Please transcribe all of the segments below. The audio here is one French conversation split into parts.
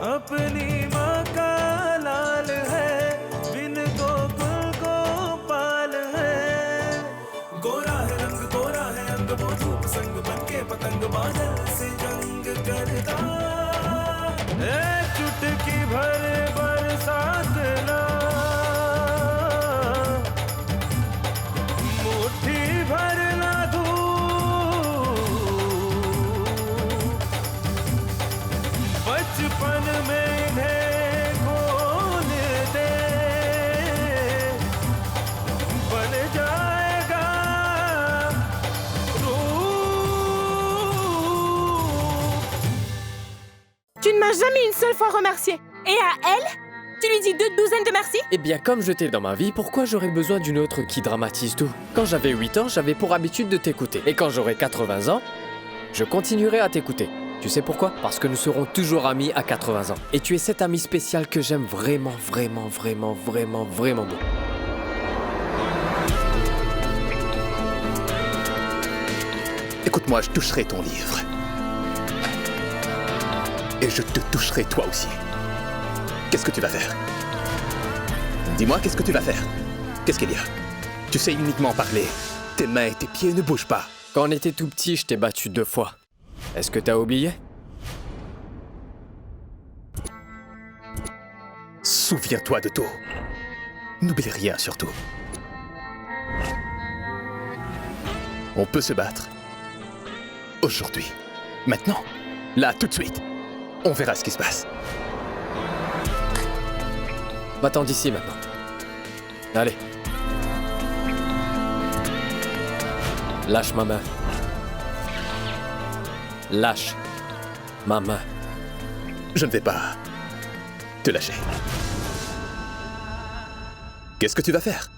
अपनी माँ का लाल है, बिन गोकुल गोपाल है। गोरा है रंग, गोरा है अंग, वो धूप संग बनके पतंग बादल से जंग करता। चुटकी भर बरसात ना, मुट्ठी भर ना धूप, बचपन में इन्हें खोल दे, बन जाएगा रूप। Tu ne m'as jamais une seule fois remercié. Et à elle, tu lui dis 2 douzaines de merci? Eh bien, comme je t'ai dans ma vie, pourquoi j'aurais besoin d'une autre qui dramatise tout? Quand j'avais 8 ans, j'avais pour habitude de t'écouter. Et quand j'aurai 80 ans, je continuerai à t'écouter. Tu sais pourquoi? Parce que nous serons toujours amis à 80 ans. Et tu es cet ami spécial que j'aime vraiment, vraiment, vraiment, vraiment, vraiment beaucoup. Écoute-moi, je toucherai ton livre. Et je te toucherai toi aussi. Qu'est-ce que tu vas faire? Dis-moi, qu'est-ce que tu vas faire? Qu'est-ce qu'il y a? Tu sais uniquement parler. Tes mains et tes pieds ne bougent pas. Quand on était tout petit, je t'ai battu 2 fois. Est-ce que t'as oublié? Souviens-toi de tout. N'oublie rien surtout. On peut se battre. Aujourd'hui. Maintenant. Là, tout de suite. On verra ce qui se passe. Va-t'en d'ici maintenant. Allez. Lâche ma main. Lâche ma main. Je ne vais pas te lâcher. Qu'est-ce que tu vas faire?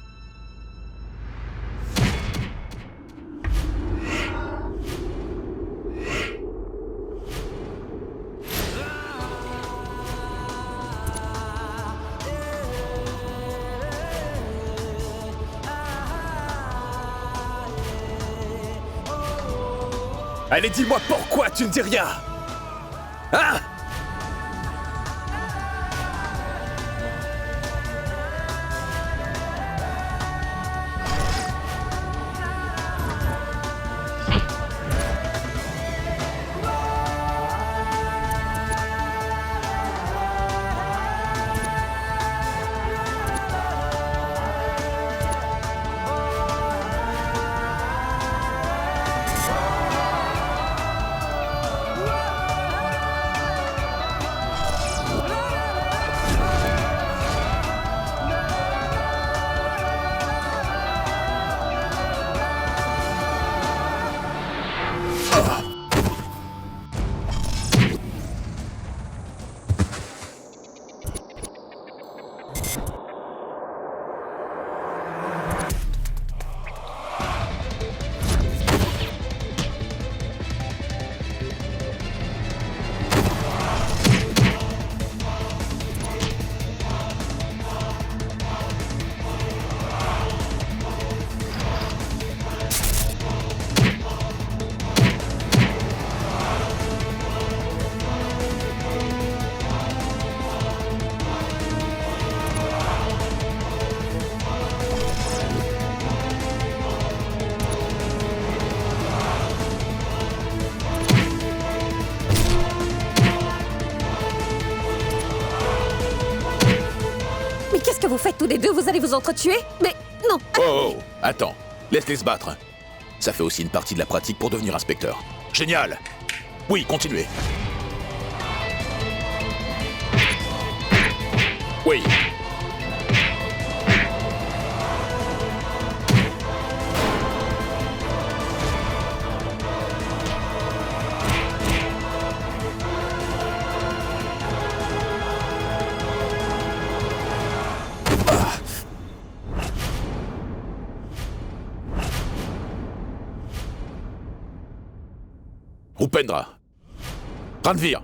Allez, dis-moi pourquoi tu ne dis rien? Hein? Vous faites tous les deux, vous allez vous entretuer? Mais non! Oh, attends, laisse-les se battre. Ça fait aussi une partie de la pratique pour devenir inspecteur. Génial! Oui, continuez. Oui. Upendra. Ranveer.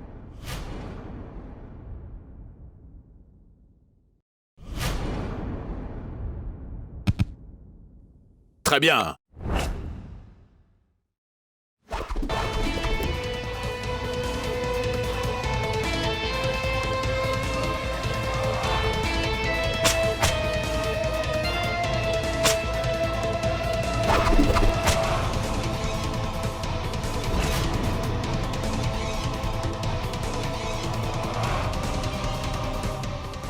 Très bien.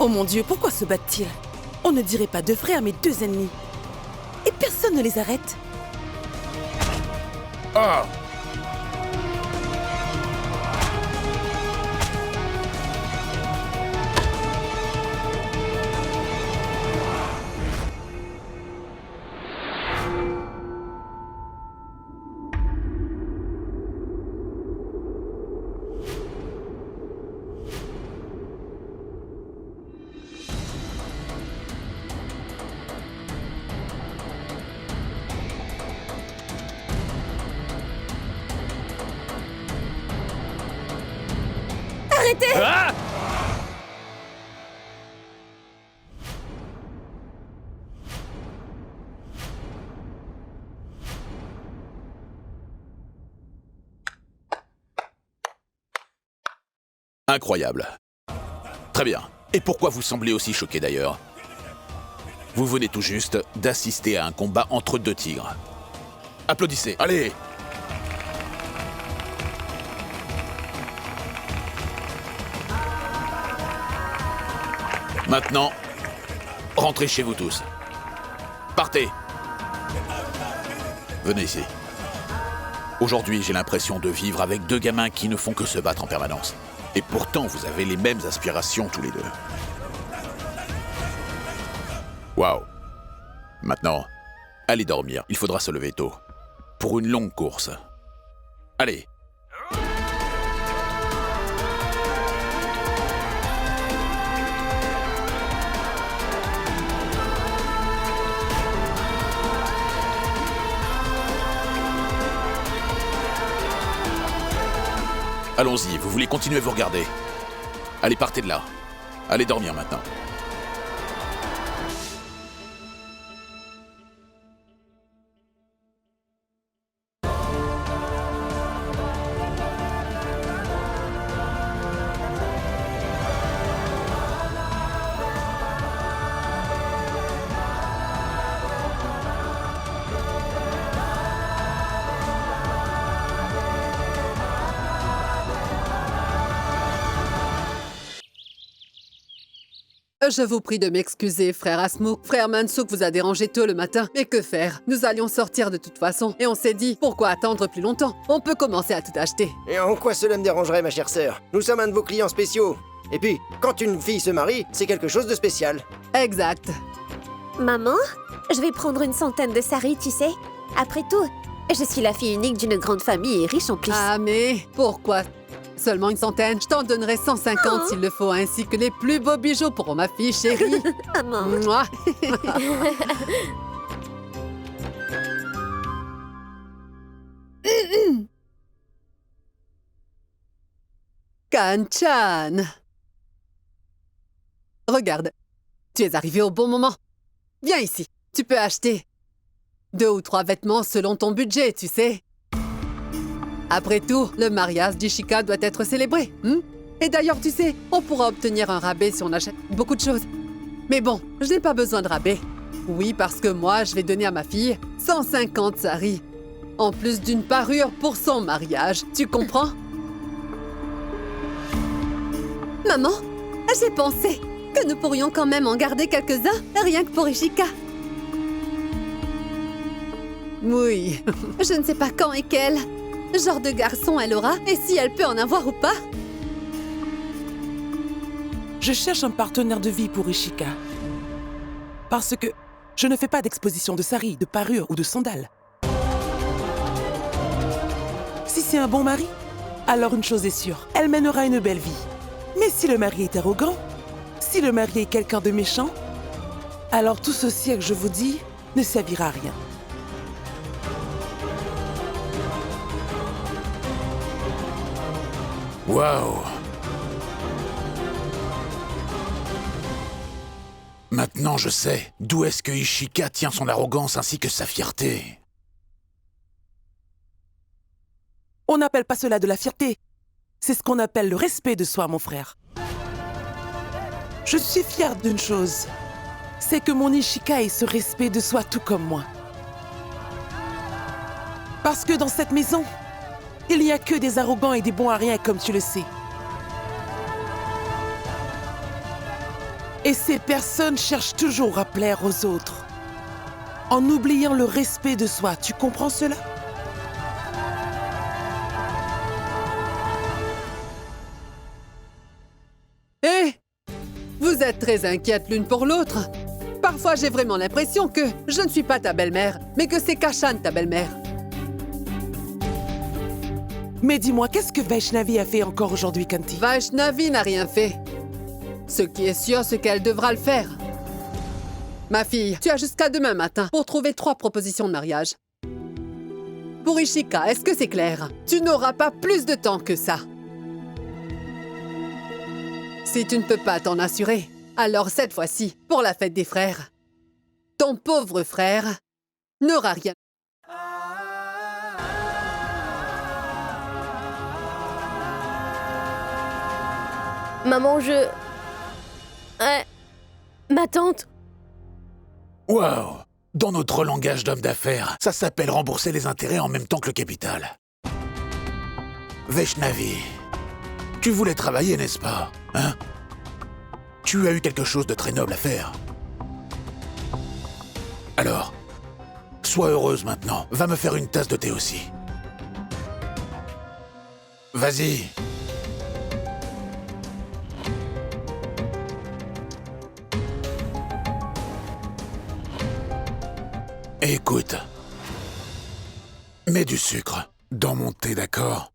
Oh mon Dieu, pourquoi se battent-ils? On ne dirait pas deux frères, mais deux ennemis. Et personne ne les arrête. Oh! Arrêtez! Ah! Incroyable. Très bien. Et pourquoi vous semblez aussi choqué d'ailleurs? Vous venez tout juste d'assister à un combat entre deux tigres. Applaudissez, allez! Maintenant, rentrez chez vous tous. Partez. Venez ici. Aujourd'hui, j'ai l'impression de vivre avec deux gamins qui ne font que se battre en permanence. Et pourtant, vous avez les mêmes aspirations tous les deux. Waouh. Maintenant, allez dormir. Il faudra se lever tôt. Pour une longue course. Allez. Allons-y, vous voulez continuer à vous regarder. Allez, partez de là. Allez dormir maintenant. Je vous prie de m'excuser, frère Asmouk. Frère Mansouk vous a dérangé tôt le matin. Mais que faire? Nous allions sortir de toute façon. Et on s'est dit, pourquoi attendre plus longtemps? On peut commencer à tout acheter. Et en quoi cela me dérangerait, ma chère sœur? Nous sommes un de vos clients spéciaux. Et puis, quand une fille se marie, c'est quelque chose de spécial. Exact. Maman, je vais prendre une centaine de saris, tu sais. Après tout, je suis la fille unique d'une grande famille et riche en plus. Ah mais, pourquoi seulement une centaine? Je t'en donnerai 150 s'il le faut, ainsi que les plus beaux bijoux pour ma fille chérie. Maman. Mouah. Kanchan. Regarde, tu es arrivé au bon moment. Viens ici, tu peux acheter 2 ou 3 vêtements selon ton budget, tu sais. Après tout, le mariage d'Ishika doit être célébré. Et d'ailleurs, tu sais, on pourra obtenir un rabais si on achète beaucoup de choses. Mais bon, je n'ai pas besoin de rabais. Oui, parce que moi, je vais donner à ma fille 150 saris. En plus d'une parure pour son mariage. Tu comprends? Maman, j'ai pensé que nous pourrions quand même en garder quelques-uns, rien que pour Ishika. Oui. Je ne sais pas quand et quel genre de garçon elle aura, et si elle peut en avoir ou pas. Je cherche un partenaire de vie pour Ishika. Parce que je ne fais pas d'exposition de saris, de parures ou de sandales. Si c'est un bon mari, alors une chose est sûre, elle mènera une belle vie. Mais si le mari est arrogant, si le mari est quelqu'un de méchant, alors tout ceci que je vous dis ne servira à rien. Waouh! Maintenant, je sais d'où est-ce que Ishika tient son arrogance ainsi que sa fierté. On n'appelle pas cela de la fierté. C'est ce qu'on appelle le respect de soi, mon frère. Je suis fière d'une chose. C'est que mon Ishika ait ce respect de soi tout comme moi. Parce que dans cette maison, il n'y a que des arrogants et des bons à rien, comme tu le sais. Et ces personnes cherchent toujours à plaire aux autres, en oubliant le respect de soi. Tu comprends cela? Eh, vous êtes très inquiètes l'une pour l'autre. Parfois, j'ai vraiment l'impression que je ne suis pas ta belle-mère, mais que c'est Kashan, ta belle-mère. Mais dis-moi, qu'est-ce que Vaishnavi a fait encore aujourd'hui, Kanti? Vaishnavi n'a rien fait. Ce qui est sûr, c'est qu'elle devra le faire. Ma fille, tu as jusqu'à demain matin pour trouver 3 propositions de mariage. Pour Ishika, est-ce que c'est clair? Tu n'auras pas plus de temps que ça. Si tu ne peux pas t'en assurer, alors cette fois-ci, pour la fête des frères, ton pauvre frère n'aura rien. Maman, ma tante... Waouh! Dans notre langage d'homme d'affaires, ça s'appelle rembourser les intérêts en même temps que le capital. Vaishnavi, tu voulais travailler, n'est-ce pas? Hein? Tu as eu quelque chose de très noble à faire. Alors, sois heureuse maintenant. Va me faire une tasse de thé aussi. Vas-y. Écoute, mets du sucre dans mon thé, d'accord?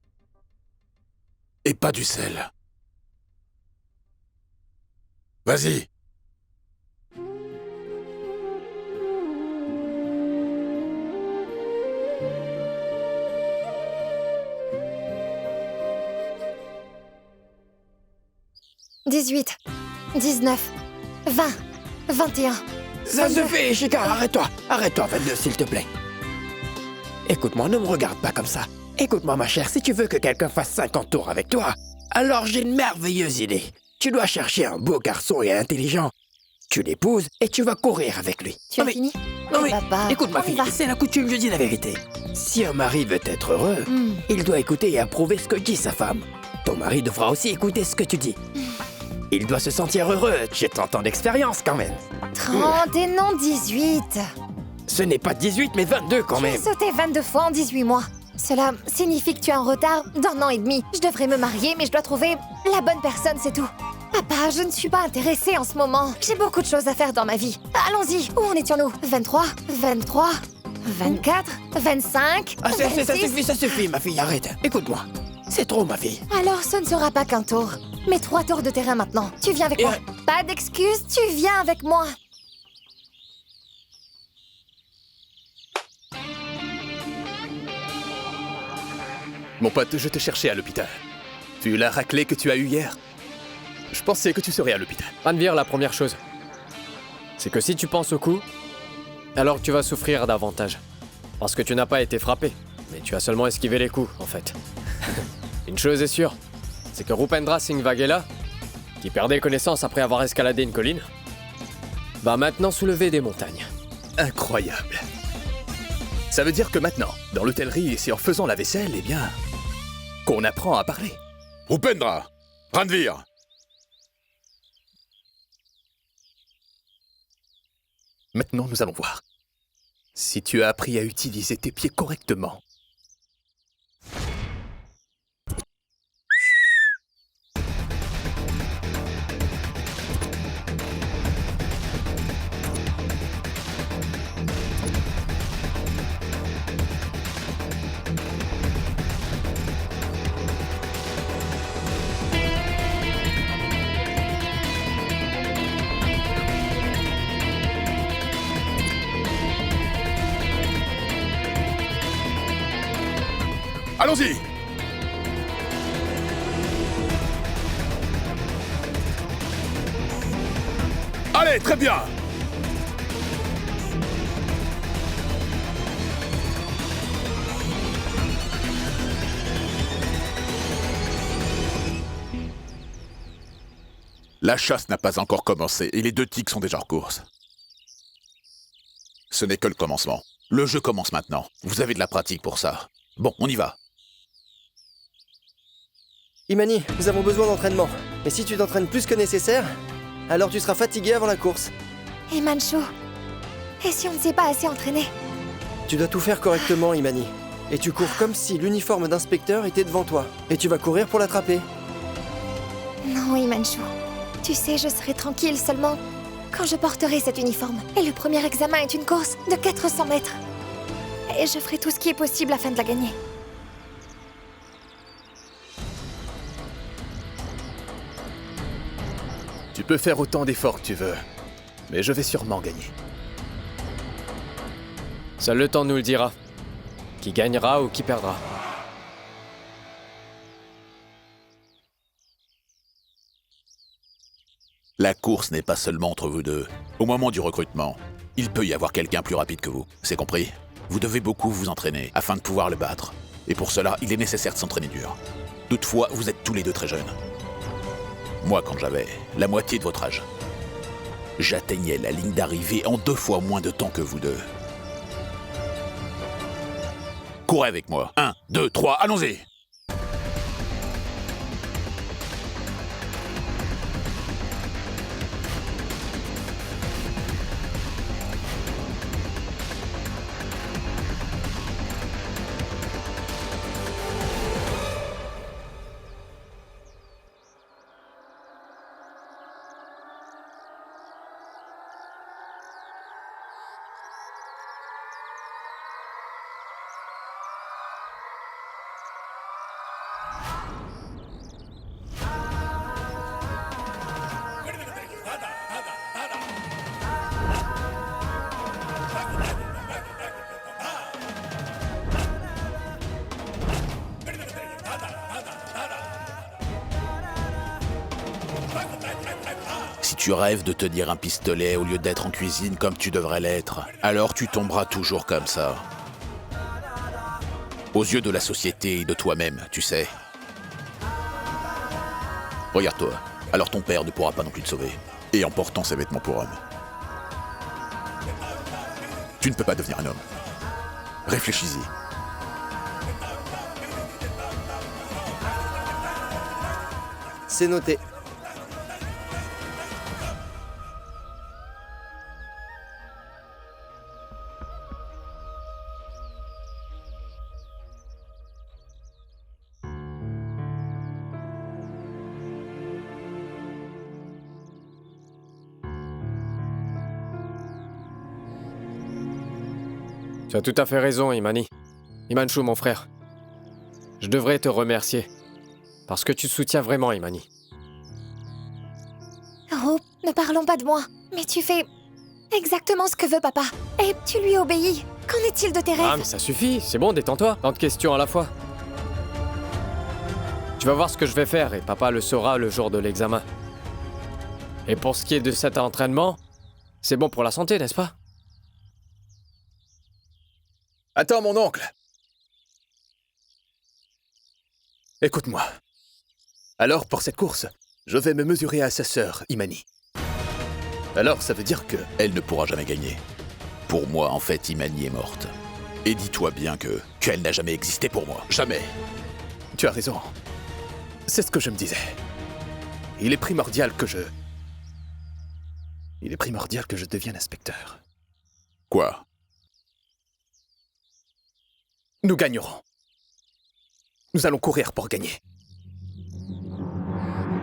Et pas du sel. Vas-y. « 18, 19, 20, 21... » Ça suffit, Ishika, arrête-toi. Arrête-toi, 22, s'il te plaît. Écoute-moi, ne me regarde pas comme ça. Écoute-moi, ma chère, si tu veux que quelqu'un fasse 50 tours avec toi, alors j'ai une merveilleuse idée. Tu dois chercher un beau garçon et intelligent. Tu l'épouses et tu vas courir avec lui. Tu as fini? Non mais, papa, écoute ma fille, c'est la coutume, je dis la vérité. Si un mari veut être heureux, il doit écouter et approuver ce que dit sa femme. Ton mari devra aussi écouter ce que tu dis. Il doit se sentir heureux, j'ai 30 ans d'expérience quand même. 30 et non 18. Ce n'est pas 18 mais 22 quand même. J'ai sauté 22 fois en 18 mois. Cela signifie que tu as un retard d'1 an et demi. Je devrais me marier, mais je dois trouver la bonne personne, c'est tout. Papa, je ne suis pas intéressée en ce moment. J'ai beaucoup de choses à faire dans ma vie. Allons-y, où en étions-nous? 23, 23, 24, 25, Ah, 26... ça suffit, ma fille, arrête. Écoute-moi, c'est trop, ma fille. Alors ce ne sera pas qu'un tour, mais 3 tours de terrain maintenant. Tu viens avec moi. Pas d'excuses, tu viens avec moi. Mon pote, je te cherchais à l'hôpital. Tu as eu la raclée que tu as eue hier? Je pensais que tu serais à l'hôpital. Ranveer, la première chose, c'est que si tu penses au coup, alors tu vas souffrir davantage. Parce que tu n'as pas été frappé, mais tu as seulement esquivé les coups, en fait. Une chose est sûre, c'est que Rupendra Singh Vaghela, qui perdait connaissance après avoir escaladé une colline, va maintenant soulever des montagnes. Incroyable. Ça veut dire que maintenant, dans l'hôtellerie, c'est en faisant la vaisselle, eh bien, qu'on apprend à parler. Rupendra, Ranveer. Maintenant, nous allons voir. Si tu as appris à utiliser tes pieds correctement. Allons-y! Allez, très bien! La chasse n'a pas encore commencé et les 2 tigres sont déjà en course. Ce n'est que le commencement. Le jeu commence maintenant. Vous avez de la pratique pour ça. Bon, on y va. Imani, nous avons besoin d'entraînement. Mais si tu t'entraînes plus que nécessaire, Alors tu seras fatigué avant la course. Et Manchu, et si on ne s'est pas assez entraîné? Tu dois tout faire correctement, Imani. Et tu cours comme si l'uniforme d'inspecteur était devant toi. Et tu vas courir pour l'attraper. Non, Himanshu. Tu sais, je serai tranquille seulement quand je porterai cet uniforme. Et le premier examen est une course de 400 mètres. Et je ferai tout ce qui est possible afin de la gagner. Tu peux faire autant d'efforts que tu veux, mais je vais sûrement gagner. Seul le temps nous le dira. Qui gagnera ou qui perdra. La course n'est pas seulement entre vous deux. Au moment du recrutement, il peut y avoir quelqu'un plus rapide que vous. C'est compris? Vous devez beaucoup vous entraîner afin de pouvoir le battre. Et pour cela, il est nécessaire de s'entraîner dur. Toutefois, vous êtes tous les deux très jeunes. Moi, quand j'avais la moitié de votre âge, j'atteignais la ligne d'arrivée en 2 fois moins de temps que vous deux. Courez avec moi. 1, 2, 3, allons-y! Si tu rêves de tenir un pistolet au lieu d'être en cuisine comme tu devrais l'être, alors tu tomberas toujours comme ça. Aux yeux de la société et de toi-même, tu sais. Regarde-toi, alors ton père ne pourra pas non plus te sauver. Et en portant ses vêtements pour homme. Tu ne peux pas devenir un homme. Réfléchis-y. C'est noté. Tu as tout à fait raison, Imani. Himanshu, mon frère. Je devrais te remercier. Parce que tu soutiens vraiment, Imani. Oh, ne parlons pas de moi. Mais tu fais exactement ce que veut papa. Et tu lui obéis. Qu'en est-il de tes rêves? Ah, mais ça suffit, c'est bon, détends-toi. Tant de questions à la fois. Tu vas voir ce que je vais faire et papa le saura le jour de l'examen. Et pour ce qui est de cet entraînement, c'est bon pour la santé, n'est-ce pas? Attends, mon oncle. Écoute-moi. Alors, pour cette course, je vais me mesurer à sa sœur, Imani. Alors, ça veut dire que... Elle ne pourra jamais gagner. Pour moi, en fait, Imani est morte. Et dis-toi bien qu'elle n'a jamais existé pour moi. Jamais. Tu as raison. C'est ce que je me disais. Il est primordial que je devienne inspecteur. Quoi? Nous gagnerons. Nous allons courir pour gagner.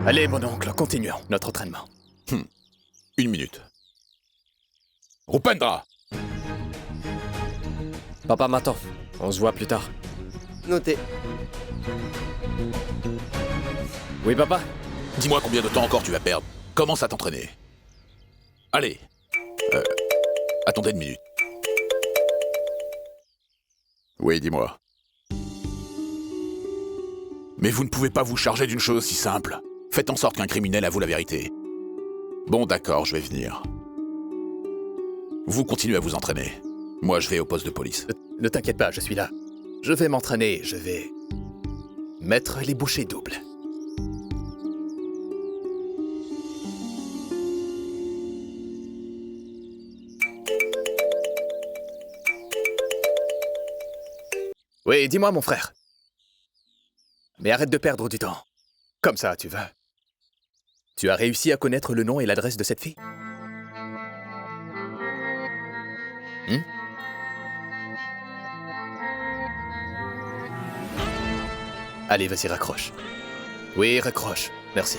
Allez, mon oncle, continuons notre entraînement. 1 minute. Rupendra! Papa m'attend. On se voit plus tard. Noté. Oui, papa? Dis-moi combien de temps encore tu vas perdre. Commence à t'entraîner. Allez. Attendez 1 minute. Oui, dis-moi. Mais vous ne pouvez pas vous charger d'une chose si simple. Faites en sorte qu'un criminel avoue la vérité. Bon, d'accord, je vais venir. Vous continuez à vous entraîner. Moi, je vais au poste de police. Ne t'inquiète pas, je suis là. Je vais m'entraîner, je vais mettre les bouchées doubles. Oui, dis-moi, mon frère. Mais arrête de perdre du temps. Comme ça, tu veux. Tu as réussi à connaître le nom et l'adresse de cette fille? Allez, vas-y, raccroche. Oui, raccroche. Merci.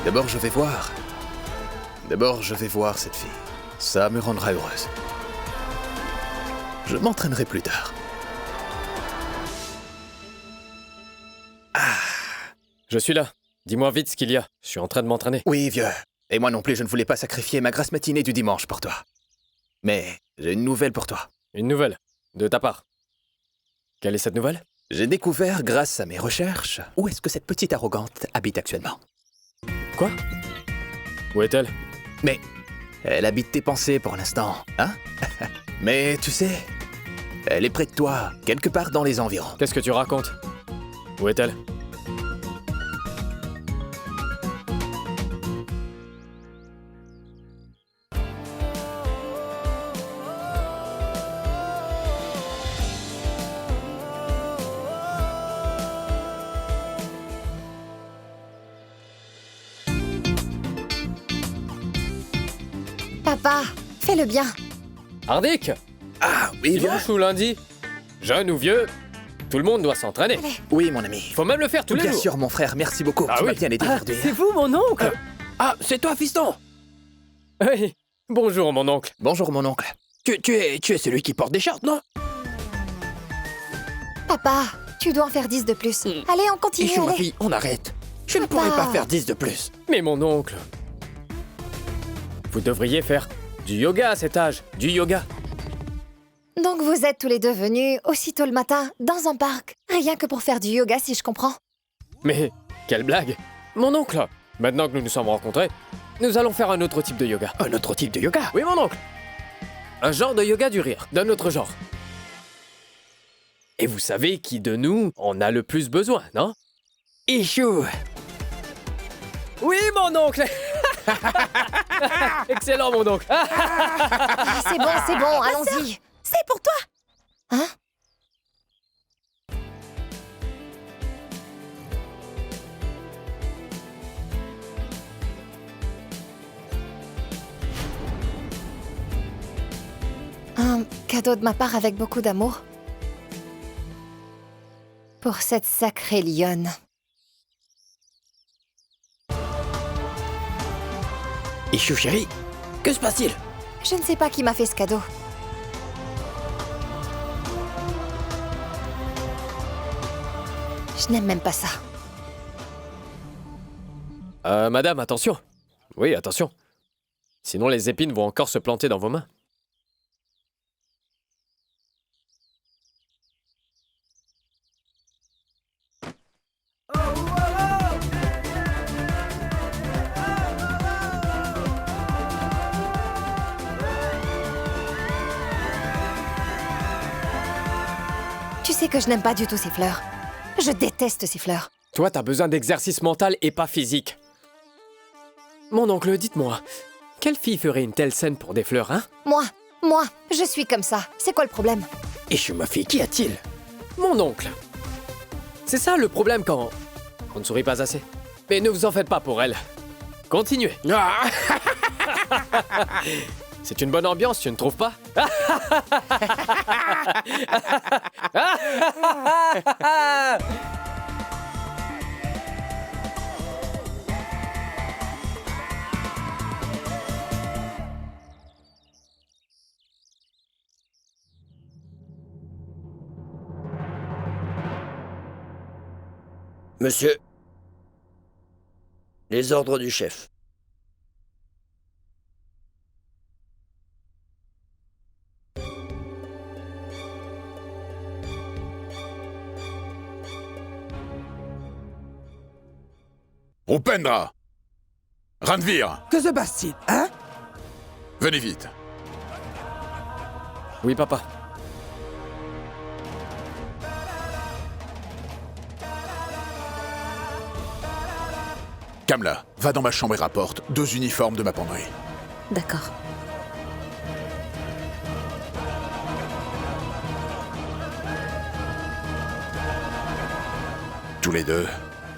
D'abord, je vais voir. D'abord, je vais voir cette fille. Ça me rendra heureuse. Je m'entraînerai plus tard. Je suis là. Dis-moi vite ce qu'il y a. Je suis en train de m'entraîner. Oui, vieux. Et moi non plus, je ne voulais pas sacrifier ma grasse matinée du dimanche pour toi. Mais j'ai une nouvelle pour toi. Une nouvelle. De ta part. Quelle est cette nouvelle? J'ai découvert, grâce à mes recherches, où est-ce que cette petite arrogante habite actuellement. Quoi? Où est-elle? Mais elle habite tes pensées pour l'instant, hein? Mais tu sais, elle est près de toi, quelque part dans les environs. Qu'est-ce que tu racontes? Où est-elle? Papa, fais-le bien. Hardik! Ah, oui, vieux. Dimanche ou lundi? Jeune ou vieux, tout le monde doit s'entraîner. Oui, mon ami. Faut même le faire tous les jours. Bien sûr, mon frère, merci beaucoup. Ah tu oui. m'as bien aidé aujourd'hui. C'est vous, mon oncle? Ah, c'est toi, fiston? Oui. Bonjour, mon oncle. Bonjour, mon oncle. Tu es celui qui porte des shorts, non? Papa, tu dois en faire 10 de plus. Allez, on continue, Ichou, ma allez. fille, on arrête. Je ne Papa. pourrais pas faire 10 de plus. Mais mon oncle... Vous devriez faire du yoga à cet âge. Du yoga. Donc vous êtes tous les deux venus aussitôt le matin, dans un parc. Rien que pour faire du yoga, si je comprends. Mais quelle blague! Mon oncle, maintenant que nous nous sommes rencontrés, nous allons faire un autre type de yoga. Un autre type de yoga? Oui, mon oncle. Un genre de yoga du rire, d'un autre genre. Et vous savez qui de nous en a le plus besoin, non? Ichou! Oui, mon oncle. Excellent, mon oncle. Ah, c'est bon, allons-y. C'est pour toi. Hein? Un cadeau de ma part avec beaucoup d'amour. Pour cette sacrée lionne. Ichou, chérie, que se passe-t-il? Je ne sais pas qui m'a fait ce cadeau. Je n'aime même pas ça. Madame, attention. Oui, attention. Sinon, les épines vont encore se planter dans vos mains. Tu sais que je n'aime pas du tout ces fleurs. Je déteste ces fleurs. Toi, t'as besoin d'exercice mental et pas physique. Mon oncle, dites-moi, quelle fille ferait une telle scène pour des fleurs, hein? Moi, je suis comme ça. C'est quoi le problème? Ichou, ma fille, qu'y a-t-il? Mon oncle. C'est ça le problème quand on ne sourit pas assez. Mais ne vous en faites pas pour elle. Continuez. Ah! C'est une bonne ambiance, tu ne trouves pas? Monsieur, les ordres du chef. Upendra! Ranvir! Que se passe-t-il, hein? Venez vite. Oui, papa. Kamla, va dans ma chambre et rapporte 2 uniformes de ma penderie. D'accord. Tous les deux,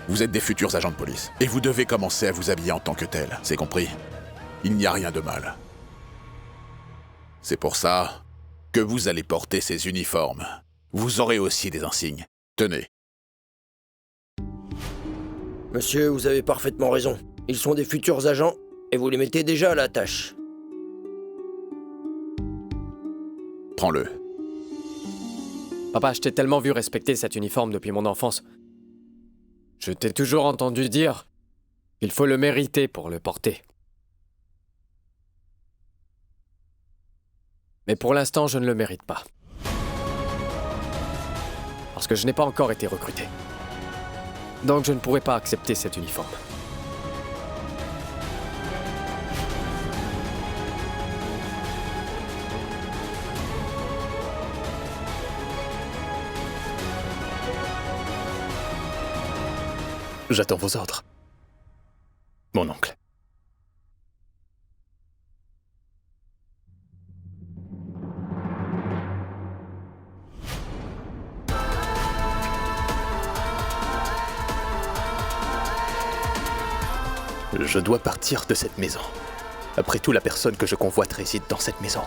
vous êtes des futurs agents de police. Et vous devez commencer à vous habiller en tant que tel, c'est compris? Il n'y a rien de mal. C'est pour ça que vous allez porter ces uniformes. Vous aurez aussi des insignes. Tenez. Monsieur, vous avez parfaitement raison. Ils sont des futurs agents et vous les mettez déjà à la tâche. Prends-le. Papa, je t'ai tellement vu respecter cet uniforme depuis mon enfance. Je t'ai toujours entendu dire qu'il faut le mériter pour le porter. Mais pour l'instant, je ne le mérite pas. Parce que je n'ai pas encore été recruté. Donc je ne pourrai pas accepter cet uniforme. J'attends vos ordres. Mon oncle. Je dois partir de cette maison. Après tout, la personne que je convoite réside dans cette maison.